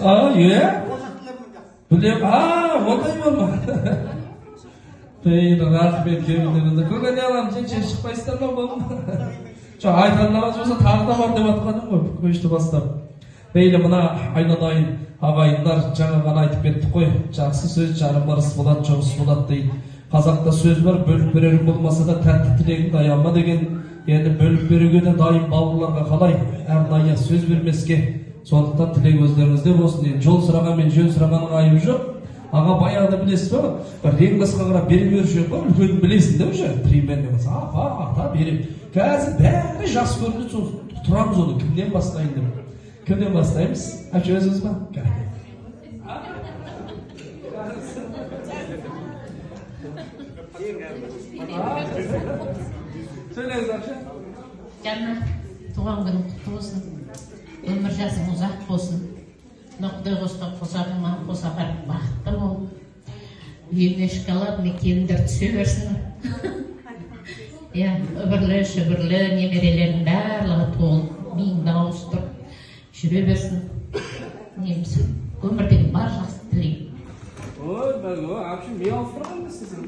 Iya? Bilem, onday bolma. Peyni rahmet kemderinizde. Ko'rgan alam sen chiqmaysizlar bo'lma. Aytanlarimiz bo'lsa tag'da bor deb atqanim qo'y. Qo'yishni boshlab. Peyni mana aynaday ag'ayinlar жаңа ғана айтып кеттік қой. Жақсы сөз жарым барыс болады, жоғыс болады дейді. Қазақта сөз бар, бөліп берер болмаса да тәтті тілегіңді аянма деген. Енді бөліп беруге де дайын бауырларға қалай әрдайым сөз бермеске. Сондықтан тілек өздеріңізде болсын. Енді жол сұраған мен жөн сұрағанның айыбы жоқ. Аға баяғыда білесіз ба? Бір реңдасқа қарап бере беруші жоқ па? Үлкенін білесің де уже? Примерно болса, ата берем. Қазір бәрі жас көрінді, тұрамыз оны. Кімден бастайын деп. Кімден бастаймыз? Әпше өзіңіз ба? Söyleyiniz akşam. Canım, tuğan günün kutlu olsun. Ömür жасың ұзақ болсын. Құдай қосқан қосағыңа қоса барып бақытты бол. Үйіңе шоколад келіндер түсе берсін. Үбірлі, шүбірлі немерелердің барлығы толып, миыңды ауыстырып жүре берсін. Неміз өмірдегі бар жақсы тілеймін. Әпші, мен ауыстырған сіздің.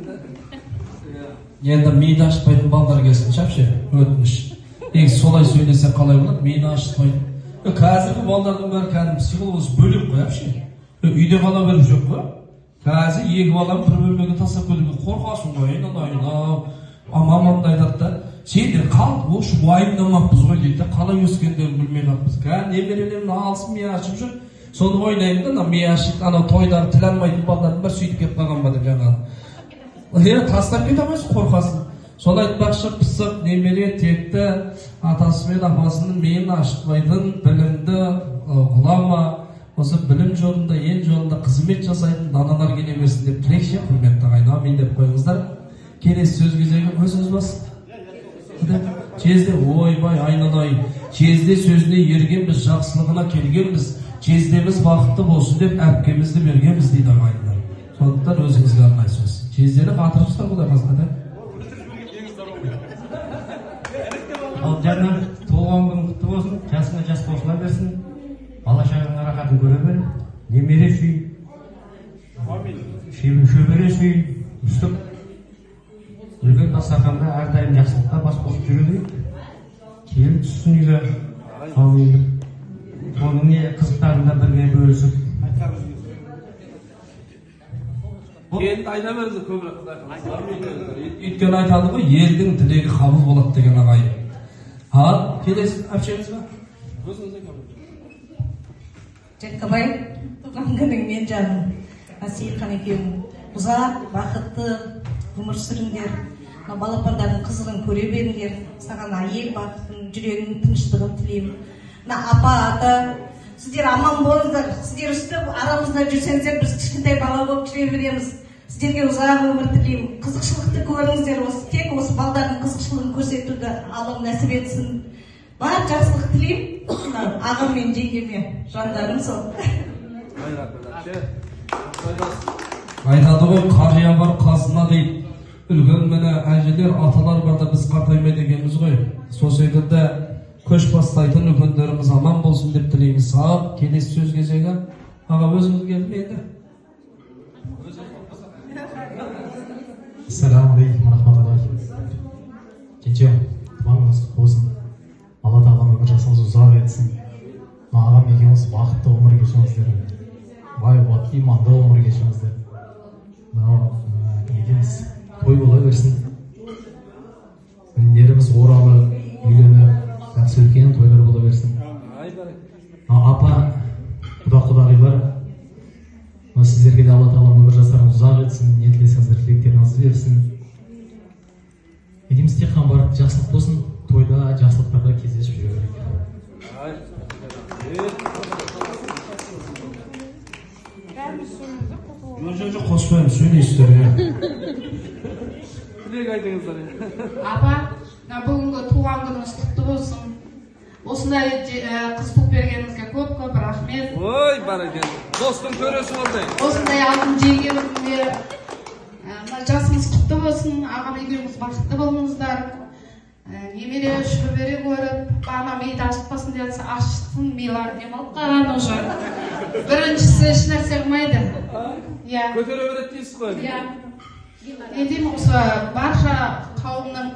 Енді миды ашпайтын балдар келсін, шапшы, өтініш. Солай сөйлесе қалай болады, миды ашпайтын. Қазіргі балдардың бәрі кәдімгі психологиясы бөлек қой, әпші. Үйде қала беріп жоқ қой. Қазір екі балам бір бөлмеге тастап кетуге қорқасың ғой, мамам да айтады да, сендер қалып, осы уайымдамаппыз ғой дейді, қалай өскендерін білмей қалыппыз. Немерелерін алсын, мен ашып жүр. Соны ойлаймын да, мен ашып, анау тойдар тіл алмайтын балдардың бәрі сөйтіп кетіп қалған ба деп жаңағы. Тастап кете алмайсың, қорқасың. Сол айтпақшы пысық, немере, текті, атасы мен апасының миын ашытпайтын, білімді, ғұлама, осы білім жолында, ел жолында қызмет жасайтын даналар келе берсін деп тілекше, құрметті ағайын, амин деп қойыңыздар. Келесі сөз кезегі өзіңіз басын. Жезде, ойбай, айналайын, жезде сөзіне ергенбіз, жақсылығына келгенбіз, жездеміз бақытты болсын деп әпкемізді бергенбіз дейді ағайындар. Сондықтан өзіңізге арнай сөз. Жездені қатырыпсыздар бұлай қазір. Ал жаңа туған күн құтты болсын, жасыңа жас қосыла берсін, бала шағаңа рахатын көре бер, немере сүй, шөбере сүй, үстіп, үлкен дастарханда әрдайым жақсылыққа бас қосып жүреді. Келіп түссін үйге, оның қызықтарында бірге бөлісіп. Енді айта беріңіз көбірек. Өйткені айтады ғой, елдің тілегі қабыл болады деген ағайын. Келесі әпшеңіз ба? Өзіңізде көбірек. Жаққабай, туған күнің мен жаным. Асейхан екеуің ұзақ, бақытты ғұмыр сүріңдер. Балапандардың қызығын көре беріңдер. Саған әйел бақытын, жүрегінің тыныштығын тілеймін. Апа, ата, сіздер аман болыңыздар. Сіздер үстіп арамызда жүрсеңіздер, біз кішкентай бала болып жүре береміз. Сіздерге ұзақ өмір тілеймін. Қызықшылықты көріңіздер, тек осы балдардың қызықшылығын көрсетуді Аллах нәсіп етсін. Бар жақсылық тілеймін. Ағам мен жеңгеме, жандарым сол. Айтады ғой, қария бар қазына дейді. Үлкен мені әжелер, аталар барда біз қартаймай дегеніміз ғой. Сол секілді көш бастайтын үлкендеріміз аман болсын деп тілейміз. Сағат, келесі сөз кезегі. Аға өзіңіз келмейді. Ассаламу алейкум рахматуллахи. Кенжем, туғаныңыз құтты болсын. Алла тағала өмір жасыңыз ұзақ етсін. Ағам екеуміз бақытты өмір кешіңіздер. Бай қуатты иманды өмір кешіңіздер. Екеуміз той бола берсін. Інілеріміз оралы, үйленіп, жақсы үлкен тойлар бола берсін. Апа, құдағилар, сіздерге де Алла тағала өмір жастарыңыз ұзақ етсін, не тілесеңіздер тілектеріңізді берсін. Едеміз тек қан бар жақсылық болсын, тойда жақсылықтарда кездесіп жүре берейік. Жоқ, қоспайым, сөйлейсіздер. Тілек айтыңыздар. Апа, бүгінгі туған күніңіз құтты болсын. Осындай қыз туып бергеніңізге көп рахмет. Ой, бәрекелді. Достың төресі болдай. Осындай алтын жеңгемізге жасыңыз құтты болсын. Ағам екеуміз бақытты болыңыздар. Немере шөбере көріп, бана миды ашытпасын десе ашытсын, милар демалып қалған уже. Біріншісі еш нәрсе қылмайды. Иә. Көтере береді дейсіз ғой. Иә. Едем осы барша қауымның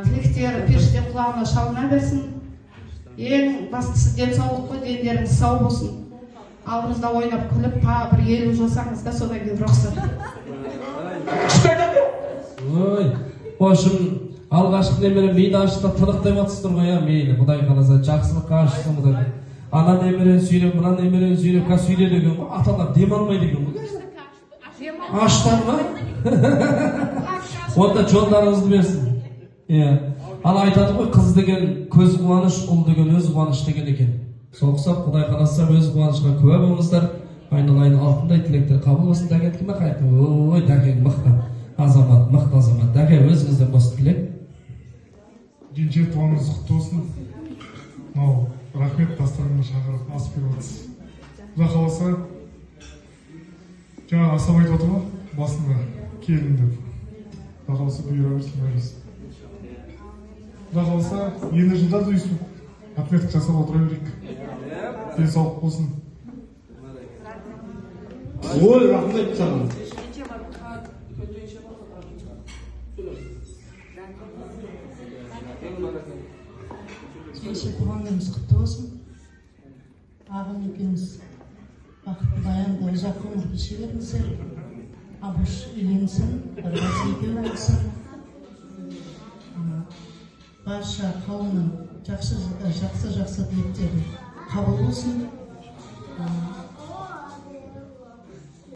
тілектері періште құлағына шалына берсін. Ең бастысы денсаулық қой, дендеріңіз сау болсын. Алдымызда ойнап күліп, бір 50 жасаңыз да содан кейін рұқсат. Ой, бошым, алғашқы немере мені ашықта тынық деп атсыздар ғой, я мейлі, Құдай қаласа жақсылыққа ашсын бұдан. Ана немерені сүйреп, мына немерені сүйреп, қа сүйре деген ғой, аталар дем алмайды екен ғой. Аштан ба? Онда жолдарыңызды берсін. Ал айтады ғой, қыз деген көз қуаныш, ұл деген өз қуаныш деген екен. Соқсап, Құдай қаласа өз қуанышқа куә болыңыздар. Айналайын алтындай тілектер қабыл болсын. Дәке кім қайты? Ой, дәкең мықты азамат, мықты азамат. Дәке өзіңізден бос тілек. Кенже туғаныңыз құтты болсын. Мынау рахмет дастарханға шақырып ас беріп отырсыз. Құдай қаласа жаңа асап айтып отыр ғой басында келін деп. Құдай қаласа бұйыра берсін бәріміз. Құдай қаласа енді жылдар да өйсін отметка жасап отыра берейік. Денсаулық болсын. Ой, рахмет саған. Кеше туған күніңіз құтты болсын. Ағым екеуміз бақытты баянды ұзақ ғұмыр кеше беріңіздер. Абыш үйленсін, ырғасы екеу болсын. Барша қауымның жақсы тілектері қабыл болсын.